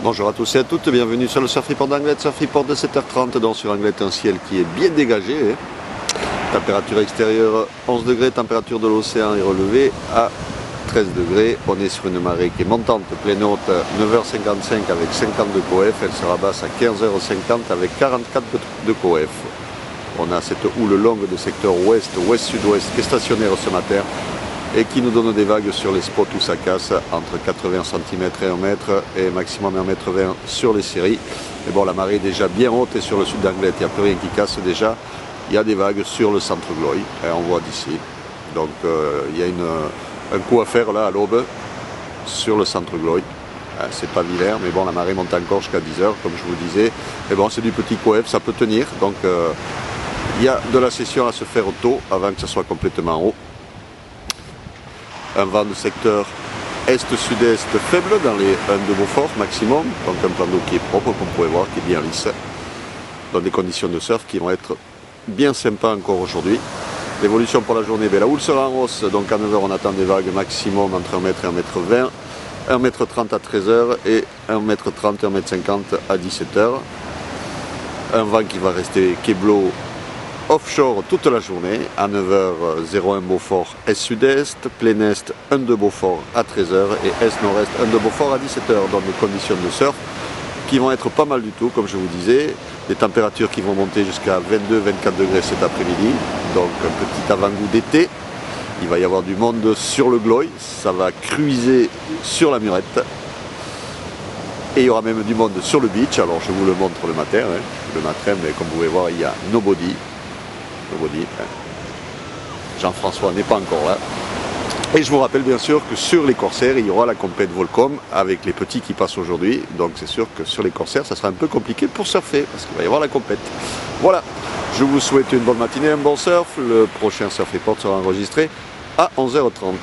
Bonjour à tous et à toutes, bienvenue sur le Surf Report d'Anglet, Surf Report de 7h30, donc sur Anglet un ciel qui est bien dégagé. Température extérieure 11 degrés, température de l'océan est relevée à 13 degrés. On est sur une marée qui est montante, pleine haute, 9h55 avec 52 coef, elle sera basse à 15h50 avec 44 de coef. On a cette houle longue de secteur ouest, ouest-sud-ouest qui est stationnaire ce matin et qui nous donne des vagues sur les spots où ça casse entre 80 cm et 1 mètre et maximum 1,20 m sur les séries. Mais bon, la marée est déjà bien haute et sur le sud d'Anglet, il n'y a plus rien qui casse déjà. Il y a des vagues sur le centre Gloy, on voit d'ici. Donc il y a un coup à faire là à l'aube sur le centre Gloy. C'est pas vilain, mais bon, la marée monte encore jusqu'à 10h, comme je vous disais. Mais bon, c'est du petit coef, ça peut tenir. Donc il y a de la session à se faire tôt avant que ça soit complètement haut. Un vent de secteur est-sud-est faible dans les 1 de Beaufort maximum, donc un plan d'eau qui est propre, comme vous pouvez voir, qui est bien lisse, dans des conditions de surf qui vont être bien sympas encore aujourd'hui. L'évolution pour la journée, la houle sera en hausse, donc à 9h on attend des vagues maximum entre 1 m et 1,20 m, 1,30 m à 13h et 1,30 m, 1,50 m à 17h. Un vent qui va rester keblo offshore toute la journée, à 9h01 Beaufort est-sud-est, plein est 1 de Beaufort à 13h et est-nord-est 1 de Beaufort à 17h, dans des conditions de surf qui vont être pas mal du tout, comme je vous disais, des températures qui vont monter jusqu'à 22-24 degrés cet après-midi, donc un petit avant-goût d'été. Il va y avoir du monde sur le Gloy, ça va cruiser sur la Murette. Et il y aura même du monde sur le beach, alors je vous le montre le matin, mais comme vous pouvez voir, il y a nobody. Jean-François n'est pas encore là. Et je vous rappelle bien sûr que sur les corsaires, il y aura la compète Volcom avec les petits qui passent aujourd'hui. Donc c'est sûr que sur les corsaires, ça sera un peu compliqué pour surfer parce qu'il va y avoir la compète. Voilà, je vous souhaite une bonne matinée, un bon surf. Le prochain Surf Report sera enregistré à 11h30.